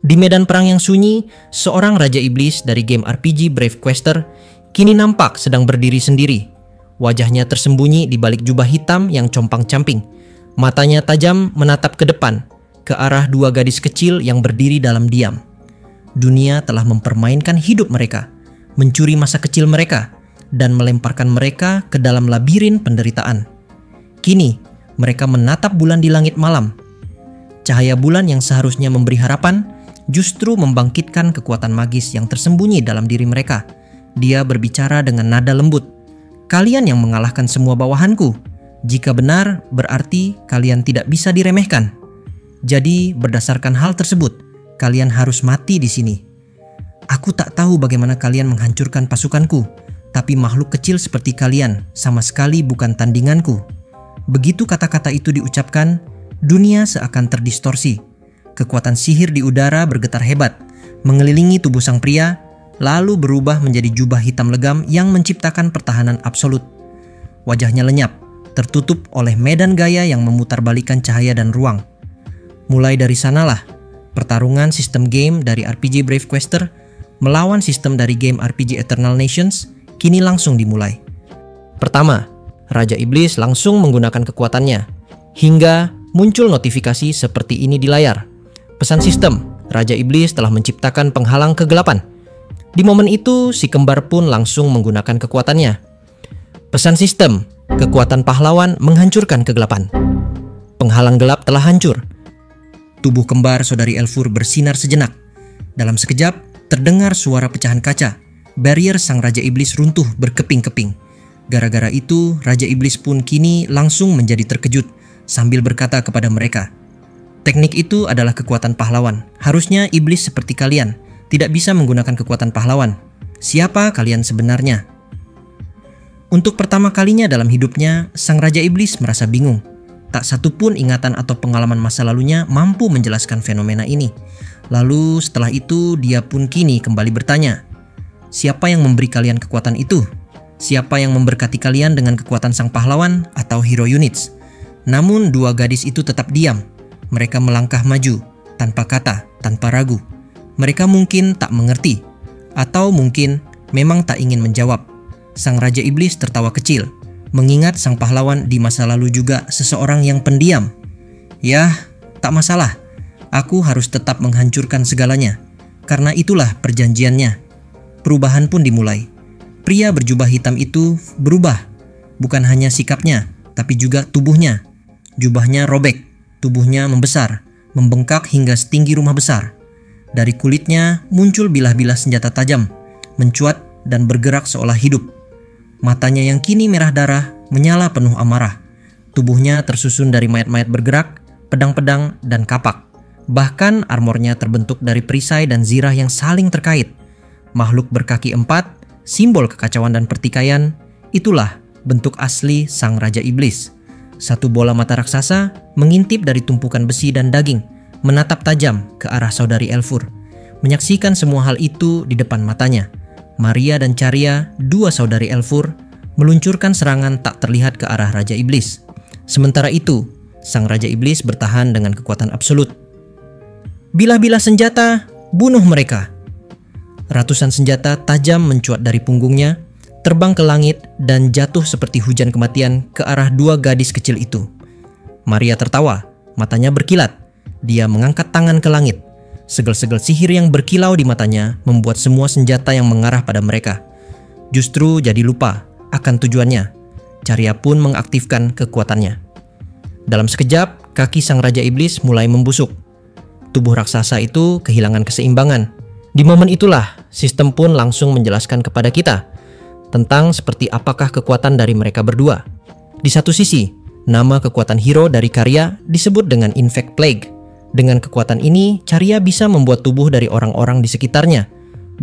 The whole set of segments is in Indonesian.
Di medan perang yang sunyi, seorang Raja Iblis dari game RPG Brave Quester kini nampak sedang berdiri sendiri. Wajahnya tersembunyi di balik jubah hitam yang compang-camping. Matanya tajam menatap ke depan, ke arah dua gadis kecil yang berdiri dalam diam. Dunia telah mempermainkan hidup mereka, mencuri masa kecil mereka, dan melemparkan mereka ke dalam labirin penderitaan. Kini, mereka menatap bulan di langit malam. Cahaya bulan yang seharusnya memberi harapan, justru membangkitkan kekuatan magis yang tersembunyi dalam diri mereka. Dia berbicara dengan nada lembut. Kalian yang mengalahkan semua bawahanku. Jika benar, berarti kalian tidak bisa diremehkan. Jadi, berdasarkan hal tersebut, kalian harus mati di sini. Aku tak tahu bagaimana kalian menghancurkan pasukanku, tapi makhluk kecil seperti kalian sama sekali bukan tandinganku. Begitu kata-kata itu diucapkan, dunia seakan terdistorsi. Kekuatan sihir di udara bergetar hebat, mengelilingi tubuh sang pria, lalu berubah menjadi jubah hitam legam yang menciptakan pertahanan absolut. Wajahnya lenyap, tertutup oleh medan gaya yang memutarbalikkan cahaya dan ruang. Mulai dari sanalah, pertarungan sistem game dari RPG Brave Quester melawan sistem dari game RPG Eternal Nations kini langsung dimulai. Pertama, Raja Iblis langsung menggunakan kekuatannya, hingga muncul notifikasi seperti ini di layar. Pesan sistem, Raja Iblis telah menciptakan penghalang kegelapan. Di momen itu, si kembar pun langsung menggunakan kekuatannya. Pesan sistem, kekuatan pahlawan menghancurkan kegelapan. Penghalang gelap telah hancur. Tubuh kembar saudari Elfur bersinar sejenak. Dalam sekejap, terdengar suara pecahan kaca. Barrier sang Raja Iblis runtuh berkeping-keping. Gara-gara itu, Raja Iblis pun kini langsung menjadi terkejut sambil berkata kepada mereka, "Teknik itu adalah kekuatan pahlawan. Harusnya iblis seperti kalian tidak bisa menggunakan kekuatan pahlawan. Siapa kalian sebenarnya?" Untuk pertama kalinya dalam hidupnya, sang Raja Iblis merasa bingung. Tak satu pun ingatan atau pengalaman masa lalunya mampu menjelaskan fenomena ini. Lalu setelah itu dia pun kini kembali bertanya, "Siapa yang memberi kalian kekuatan itu? Siapa yang memberkati kalian dengan kekuatan sang pahlawan atau hero units?" Namun dua gadis itu tetap diam. Mereka melangkah maju, tanpa kata, tanpa ragu. Mereka mungkin tak mengerti, atau mungkin memang tak ingin menjawab. Sang Raja Iblis tertawa kecil, mengingat sang pahlawan di masa lalu juga seseorang yang pendiam. "Yah, tak masalah. Aku harus tetap menghancurkan segalanya, karena itulah perjanjiannya." Perubahan pun dimulai. Pria berjubah hitam itu berubah, bukan hanya sikapnya, tapi juga tubuhnya. Jubahnya robek. Tubuhnya membesar, membengkak hingga setinggi rumah besar. Dari kulitnya muncul bilah-bilah senjata tajam, mencuat dan bergerak seolah hidup. Matanya yang kini merah darah menyala penuh amarah. Tubuhnya tersusun dari mayat-mayat bergerak, pedang-pedang, dan kapak. Bahkan armornya terbentuk dari perisai dan zirah yang saling terkait. Makhluk berkaki empat, simbol kekacauan dan pertikaian, itulah bentuk asli sang Raja Iblis. Satu bola mata raksasa mengintip dari tumpukan besi dan daging, menatap tajam ke arah saudari Elfur. Menyaksikan semua hal itu di depan matanya, Maria dan Caria, dua saudari Elfur, meluncurkan serangan tak terlihat ke arah Raja Iblis. Sementara itu, sang Raja Iblis bertahan dengan kekuatan absolut. Bilah-bilah senjata, bunuh mereka. Ratusan senjata tajam mencuat dari punggungnya, terbang ke langit dan jatuh seperti hujan kematian ke arah dua gadis kecil itu. Maria tertawa, matanya berkilat. Dia mengangkat tangan ke langit. Segel-segel sihir yang berkilau di matanya membuat semua senjata yang mengarah pada mereka justru jadi lupa akan tujuannya. Caria pun mengaktifkan kekuatannya. Dalam sekejap, kaki sang Raja Iblis mulai membusuk. Tubuh raksasa itu kehilangan keseimbangan. Di momen itulah, sistem pun langsung menjelaskan kepada kita tentang seperti apakah kekuatan dari mereka berdua. Di satu sisi, nama kekuatan hero dari Caria disebut dengan Infect Plague. Dengan kekuatan ini, Caria bisa membuat tubuh dari orang-orang di sekitarnya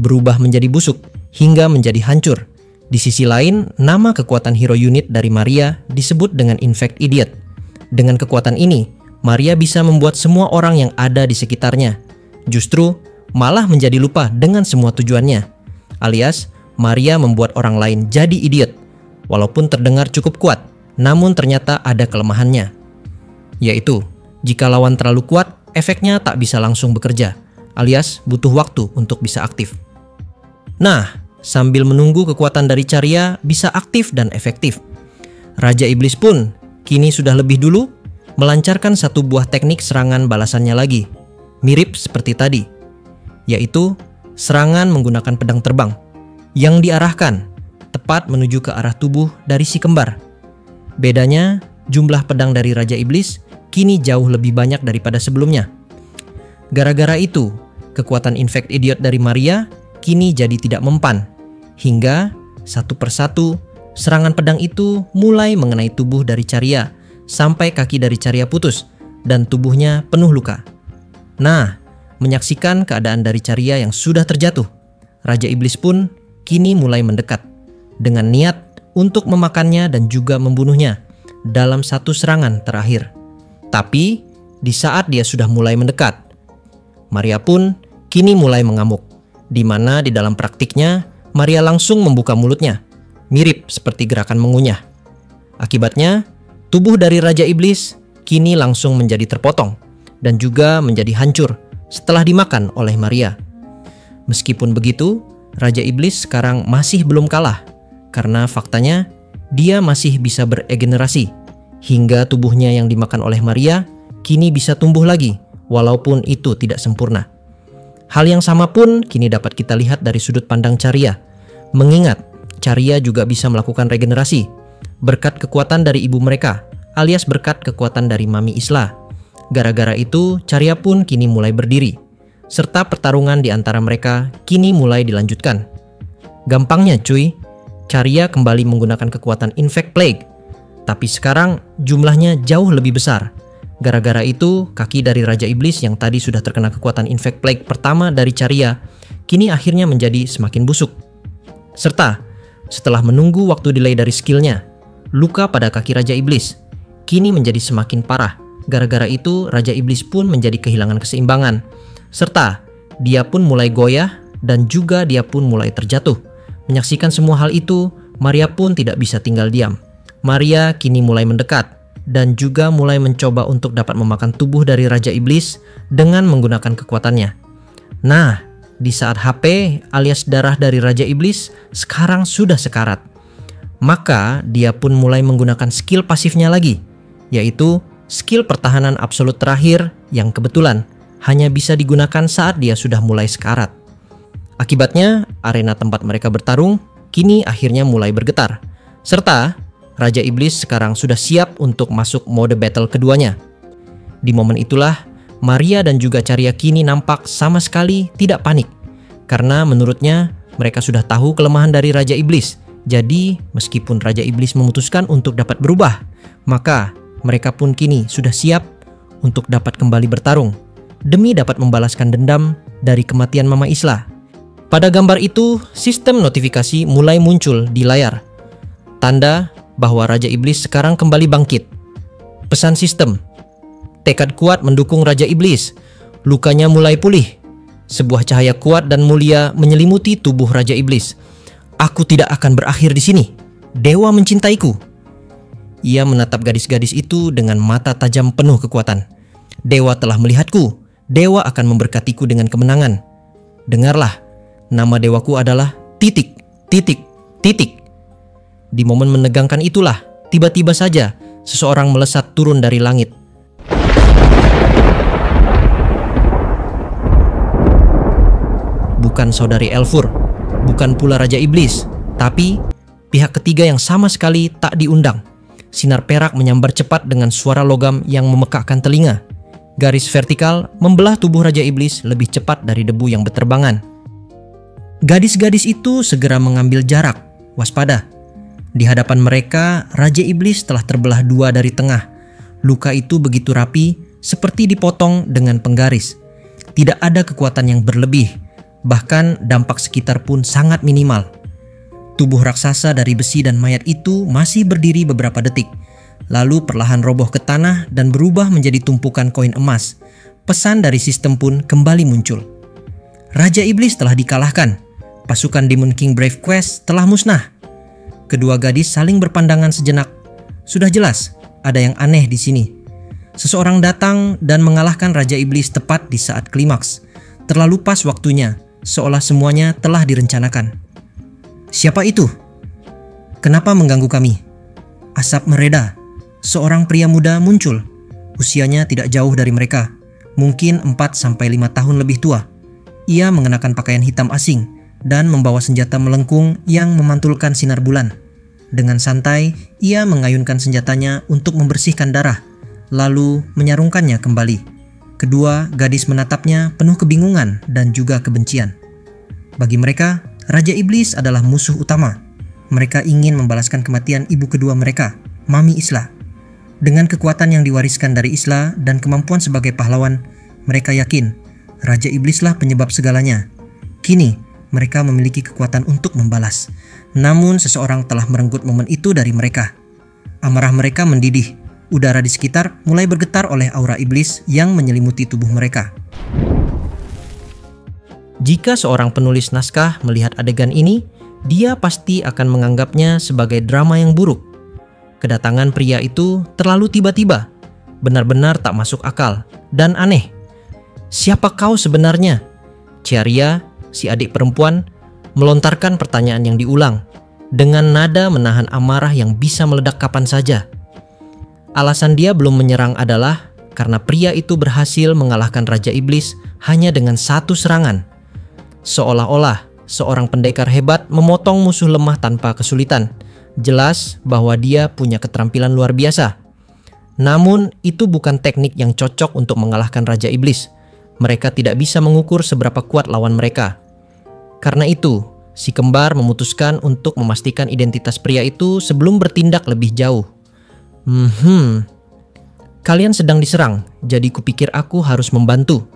berubah menjadi busuk hingga menjadi hancur. Di sisi lain, nama kekuatan hero unit dari Maria disebut dengan Infect Idiot. Dengan kekuatan ini, Maria bisa membuat semua orang yang ada di sekitarnya justru malah menjadi lupa dengan semua tujuannya. Alias, Maria membuat orang lain jadi idiot. Walaupun terdengar cukup kuat, namun ternyata ada kelemahannya. Yaitu, jika lawan terlalu kuat, efeknya tak bisa langsung bekerja. alias butuh waktu untuk bisa aktif. Nah, sambil menunggu kekuatan dari Carya bisa aktif dan efektif, Raja Iblis pun kini sudah lebih dulu melancarkan satu buah teknik serangan balasannya lagi, mirip seperti tadi, yaitu serangan menggunakan pedang terbang yang diarahkan tepat menuju ke arah tubuh dari si kembar. Bedanya, jumlah pedang dari Raja Iblis kini jauh lebih banyak daripada sebelumnya. Gara-gara itu, kekuatan Infect Idiot dari Maria kini jadi tidak mempan, hingga satu persatu serangan pedang itu mulai mengenai tubuh dari Carya sampai kaki dari Carya putus dan tubuhnya penuh luka. Nah, menyaksikan keadaan dari Carya yang sudah terjatuh, Raja Iblis pun kini mulai mendekat dengan niat untuk memakannya dan juga membunuhnya dalam satu serangan terakhir. Tapi di saat dia sudah mulai mendekat, Maria pun kini mulai mengamuk, di mana di dalam praktiknya Maria langsung membuka mulutnya, mirip seperti gerakan mengunyah. Akibatnya, tubuh dari Raja Iblis kini langsung menjadi terpotong dan juga menjadi hancur setelah dimakan oleh Maria. Meskipun begitu, Raja Iblis sekarang masih belum kalah, karena faktanya dia masih bisa beregenerasi, hingga tubuhnya yang dimakan oleh Maria kini bisa tumbuh lagi, walaupun itu tidak sempurna. Hal yang sama pun kini dapat kita lihat dari sudut pandang Carya, mengingat Carya juga bisa melakukan regenerasi berkat kekuatan dari ibu mereka, alias berkat kekuatan dari Mami Isla. Gara-gara itu, Carya pun kini mulai berdiri, serta pertarungan di antara mereka kini mulai dilanjutkan. Gampangnya cuy, Carya kembali menggunakan kekuatan Infect Plague, tapi sekarang jumlahnya jauh lebih besar. Gara-gara itu, kaki dari Raja Iblis yang tadi sudah terkena kekuatan Infect Plague pertama dari Carya kini akhirnya menjadi semakin busuk. Serta, setelah menunggu waktu delay dari skillnya, luka pada kaki Raja Iblis kini menjadi semakin parah. Gara-gara itu, Raja Iblis pun menjadi kehilangan keseimbangan, serta dia pun mulai goyah dan juga dia pun mulai terjatuh. Menyaksikan semua hal itu, Maria pun tidak bisa tinggal diam. Maria kini mulai mendekat dan juga mulai mencoba untuk dapat memakan tubuh dari Raja Iblis dengan menggunakan kekuatannya. Nah, di saat HP alias darah dari Raja Iblis sekarang sudah sekarat, maka dia pun mulai menggunakan skill pasifnya lagi, yaitu skill pertahanan absolut terakhir yang kebetulan hanya bisa digunakan saat dia sudah mulai sekarat. Akibatnya, arena tempat mereka bertarung kini akhirnya mulai bergetar, serta Raja Iblis sekarang sudah siap untuk masuk mode battle keduanya. Di momen itulah, Maria dan juga Carya kini nampak sama sekali tidak panik, karena menurutnya mereka sudah tahu kelemahan dari Raja Iblis. Jadi, meskipun Raja Iblis memutuskan untuk dapat berubah, maka mereka pun kini sudah siap untuk dapat kembali bertarung demi dapat membalaskan dendam dari kematian Mama Isla. Pada gambar itu, sistem notifikasi mulai muncul di layar. Tanda bahwa Raja Iblis sekarang kembali bangkit. Pesan sistem, tekad kuat mendukung Raja Iblis. Lukanya mulai pulih. Sebuah cahaya kuat dan mulia menyelimuti tubuh Raja Iblis. Aku tidak akan berakhir di sini. Dewa mencintaiku. Ia menatap gadis-gadis itu dengan mata tajam penuh kekuatan. Dewa telah melihatku. Dewa akan memberkatiku dengan kemenangan. Dengarlah, nama dewaku adalah titik, titik, titik. Di momen menegangkan itulah, tiba-tiba saja seseorang melesat turun dari langit. Bukan saudari Elfur, bukan pula Raja Iblis, tapi pihak ketiga yang sama sekali tak diundang. Sinar perak menyambar cepat dengan suara logam yang memekakkan telinga. Garis vertikal membelah tubuh Raja Iblis lebih cepat dari debu yang berterbangan. Gadis-gadis itu segera mengambil jarak, waspada. Di hadapan mereka, Raja Iblis telah terbelah dua dari tengah. Luka itu begitu rapi, seperti dipotong dengan penggaris. Tidak ada kekuatan yang berlebih, bahkan dampak sekitar pun sangat minimal. Tubuh raksasa dari besi dan mayat itu masih berdiri beberapa detik, lalu perlahan roboh ke tanah dan berubah menjadi tumpukan koin emas. Pesan dari sistem pun kembali muncul. Raja Iblis telah dikalahkan. Pasukan Demon King Brave Quest telah musnah. Kedua gadis saling berpandangan sejenak. Sudah jelas, ada yang aneh di sini. Seseorang datang dan mengalahkan Raja Iblis tepat di saat klimaks. Terlalu pas waktunya, seolah semuanya telah direncanakan. "Siapa itu? Kenapa mengganggu kami?" Asap mereda. Seorang pria muda muncul. Usianya tidak jauh dari mereka, mungkin 4-5 tahun lebih tua. Ia mengenakan pakaian hitam asing dan membawa senjata melengkung yang memantulkan sinar bulan. Dengan santai, ia mengayunkan senjatanya untuk membersihkan darah, lalu menyarungkannya kembali. Kedua gadis menatapnya penuh kebingungan dan juga kebencian. Bagi mereka, Raja Iblis adalah musuh utama. Mereka ingin membalaskan kematian ibu kedua mereka, Mami Isla. Dengan kekuatan yang diwariskan dari Isla dan kemampuan sebagai pahlawan, mereka yakin Raja Iblislah penyebab segalanya. Kini, mereka memiliki kekuatan untuk membalas. Namun seseorang telah merenggut momen itu dari mereka. Amarah mereka mendidih. Udara di sekitar mulai bergetar oleh aura iblis yang menyelimuti tubuh mereka. Jika seorang penulis naskah melihat adegan ini, dia pasti akan menganggapnya sebagai drama yang buruk. Kedatangan pria itu terlalu tiba-tiba, benar-benar tak masuk akal dan aneh. "Siapa kau sebenarnya?" Ciaria, si adik perempuan, melontarkan pertanyaan yang diulang dengan nada menahan amarah yang bisa meledak kapan saja. Alasan dia belum menyerang adalah karena pria itu berhasil mengalahkan Raja Iblis hanya dengan satu serangan. Seolah-olah seorang pendekar hebat memotong musuh lemah tanpa kesulitan. Jelas bahwa dia punya keterampilan luar biasa. Namun itu bukan teknik yang cocok untuk mengalahkan Raja Iblis. Mereka tidak bisa mengukur seberapa kuat lawan mereka. Karena itu, si kembar memutuskan untuk memastikan identitas pria itu sebelum bertindak lebih jauh. Kalian sedang diserang, jadi kupikir aku harus membantu."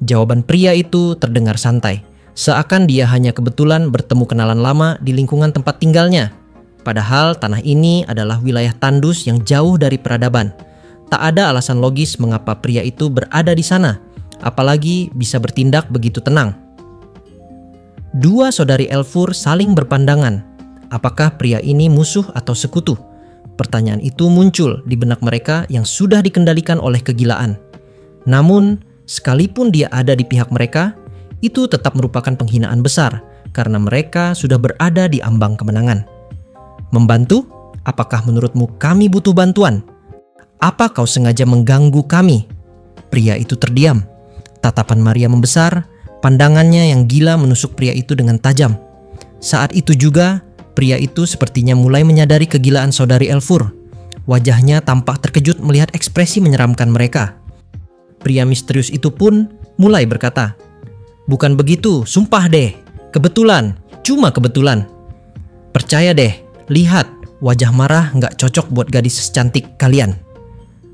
Jawaban pria itu terdengar santai, seakan dia hanya kebetulan bertemu kenalan lama di lingkungan tempat tinggalnya. Padahal tanah ini adalah wilayah tandus yang jauh dari peradaban. Tak ada alasan logis mengapa pria itu berada di sana, apalagi bisa bertindak begitu tenang. Dua saudari Elfur saling berpandangan. Apakah pria ini musuh atau sekutu? Pertanyaan itu muncul di benak mereka yang sudah dikendalikan oleh kegilaan. Namun, sekalipun dia ada di pihak mereka, itu tetap merupakan penghinaan besar karena mereka sudah berada di ambang kemenangan. "Membantu? Apakah menurutmu kami butuh bantuan? Apa kau sengaja mengganggu kami?" Pria itu terdiam. Tatapan Maria membesar, pandangannya yang gila menusuk pria itu dengan tajam. Saat itu juga, pria itu sepertinya mulai menyadari kegilaan saudari Elfur. Wajahnya tampak terkejut melihat ekspresi menyeramkan mereka. Pria misterius itu pun mulai berkata, "Bukan begitu, sumpah deh. Kebetulan, cuma kebetulan. Percaya deh, lihat, wajah marah nggak cocok buat gadis secantik kalian."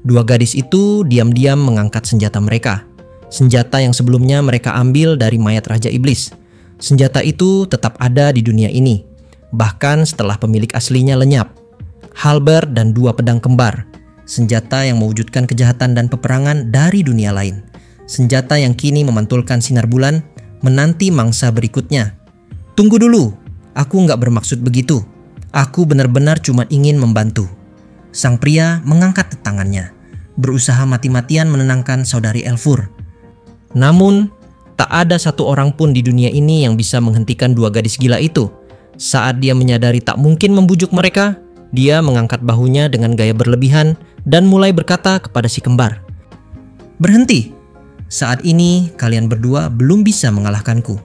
Dua gadis itu diam-diam mengangkat senjata mereka. Senjata yang sebelumnya mereka ambil dari mayat Raja Iblis. Senjata itu tetap ada di dunia ini, bahkan setelah pemilik aslinya lenyap. Halberd dan dua pedang kembar. Senjata yang mewujudkan kejahatan dan peperangan dari dunia lain. Senjata yang kini memantulkan sinar bulan, menanti mangsa berikutnya. "Tunggu dulu, aku nggak bermaksud begitu. Aku benar-benar cuma ingin membantu." Sang pria mengangkat tangannya, berusaha mati-matian menenangkan saudari Elfur. Namun, tak ada satu orang pun di dunia ini yang bisa menghentikan dua gadis gila itu. Saat dia menyadari tak mungkin membujuk mereka, dia mengangkat bahunya dengan gaya berlebihan dan mulai berkata kepada si kembar, "Berhenti! Saat ini kalian berdua belum bisa mengalahkanku."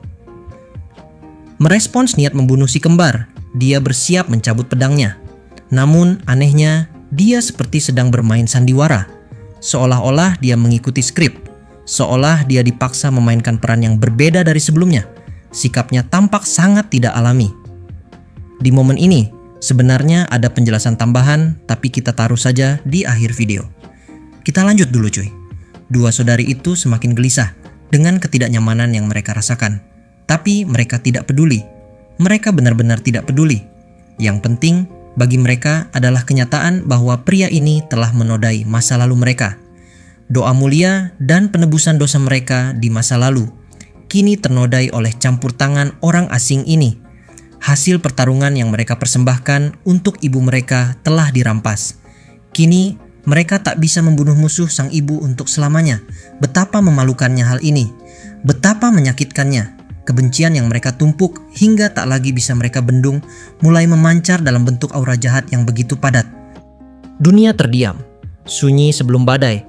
Merespons niat membunuh si kembar, dia bersiap mencabut pedangnya. Namun anehnya, dia seperti sedang bermain sandiwara. Seolah-olah dia mengikuti skrip. Seolah dia dipaksa memainkan peran yang berbeda dari sebelumnya. Sikapnya tampak sangat tidak alami. Di momen ini, sebenarnya ada penjelasan tambahan, tapi kita taruh saja di akhir video. Kita lanjut dulu cuy. Dua saudari itu semakin gelisah dengan ketidaknyamanan yang mereka rasakan. Tapi mereka tidak peduli. Mereka benar-benar tidak peduli. Yang penting bagi mereka adalah kenyataan bahwa pria ini telah menodai masa lalu mereka. Doa mulia dan penebusan dosa mereka di masa lalu kini ternodai oleh campur tangan orang asing ini. Hasil pertarungan yang mereka persembahkan untuk ibu mereka telah dirampas. Kini mereka tak bisa membunuh musuh sang ibu untuk selamanya. Betapa memalukannya hal ini. Betapa menyakitkannya, kebencian yang mereka tumpuk hingga tak lagi bisa mereka bendung mulai memancar dalam bentuk aura jahat yang begitu padat. Dunia terdiam, sunyi sebelum badai.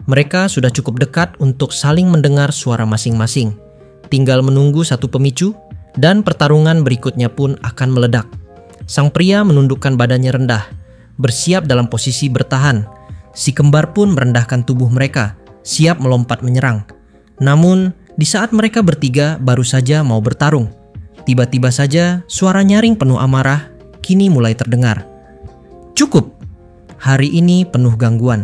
Mereka sudah cukup dekat untuk saling mendengar suara masing-masing. Tinggal menunggu satu pemicu, dan pertarungan berikutnya pun akan meledak. Sang pria menundukkan badannya rendah, bersiap dalam posisi bertahan. Si kembar pun merendahkan tubuh mereka, siap melompat menyerang. Namun, di saat mereka bertiga baru saja mau bertarung, tiba-tiba saja suara nyaring penuh amarah kini mulai terdengar. Cukup! Hari ini penuh gangguan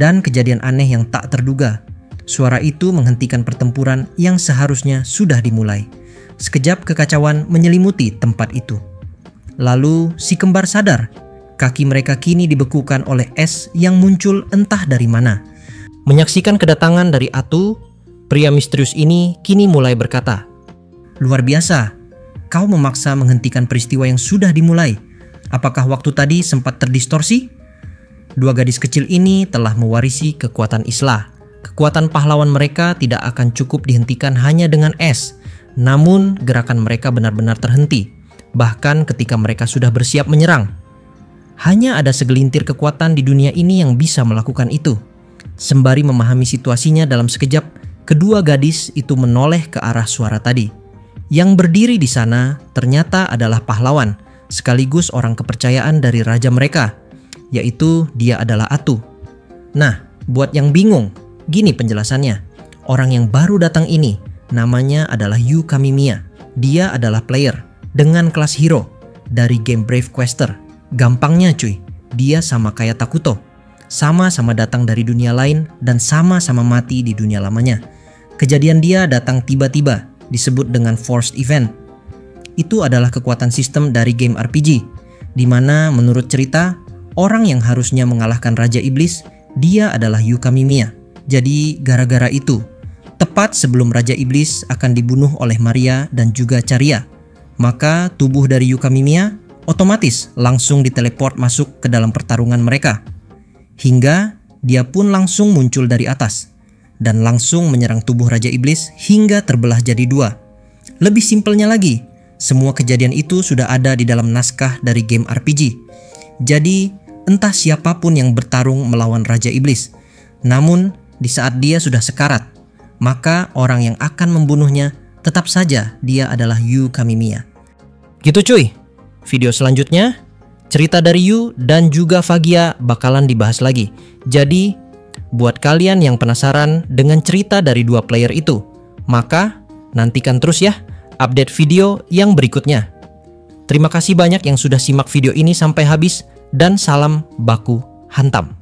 dan kejadian aneh yang tak terduga. Suara itu menghentikan pertempuran yang seharusnya sudah dimulai. Sekejap kekacauan menyelimuti tempat itu. Lalu si kembar sadar, kaki mereka kini dibekukan oleh es yang muncul entah dari mana. Menyaksikan kedatangan dari Atu, pria misterius ini kini mulai berkata, "Luar biasa, kau memaksa menghentikan peristiwa yang sudah dimulai. Apakah waktu tadi sempat terdistorsi?" Dua gadis kecil ini telah mewarisi kekuatan Islah. Kekuatan pahlawan mereka tidak akan cukup dihentikan hanya dengan es, namun gerakan mereka benar-benar terhenti, bahkan ketika mereka sudah bersiap menyerang. Hanya ada segelintir kekuatan di dunia ini yang bisa melakukan itu. Sembari memahami situasinya dalam sekejap, kedua gadis itu menoleh ke arah suara tadi. Yang berdiri di sana ternyata adalah pahlawan, sekaligus orang kepercayaan dari raja mereka, yaitu dia adalah Atu. Nah, buat yang bingung, gini penjelasannya. Orang yang baru datang ini, namanya adalah Yu Kamimiya. Dia adalah player dengan kelas hero dari game Brave Quester. Gampangnya cuy, dia sama kayak Takuto. Sama-sama datang dari dunia lain dan sama-sama mati di dunia lamanya. Kejadian dia datang tiba-tiba, disebut dengan forced event. Itu adalah kekuatan sistem dari game RPG, di mana menurut cerita, orang yang harusnya mengalahkan Raja Iblis, dia adalah Yu Kamimiya. Jadi gara-gara itu, tepat sebelum Raja Iblis akan dibunuh oleh Maria dan juga Caria, maka tubuh dari Yu Kamimiya otomatis langsung diteleport masuk ke dalam pertarungan mereka. Hingga dia pun langsung muncul dari atas dan langsung menyerang tubuh Raja Iblis hingga terbelah jadi dua. Lebih simpelnya lagi, semua kejadian itu sudah ada di dalam naskah dari game RPG. Jadi entah siapapun yang bertarung melawan Raja Iblis, namun di saat dia sudah sekarat, maka orang yang akan membunuhnya tetap saja dia adalah Yu Kamimiya. Gitu cuy. Video selanjutnya, cerita dari Yu dan juga Fagia bakalan dibahas lagi. Jadi, buat kalian yang penasaran dengan cerita dari dua player itu, maka nantikan terus ya update video yang berikutnya. Terima kasih banyak yang sudah simak video ini sampai habis, dan salam baku hantam.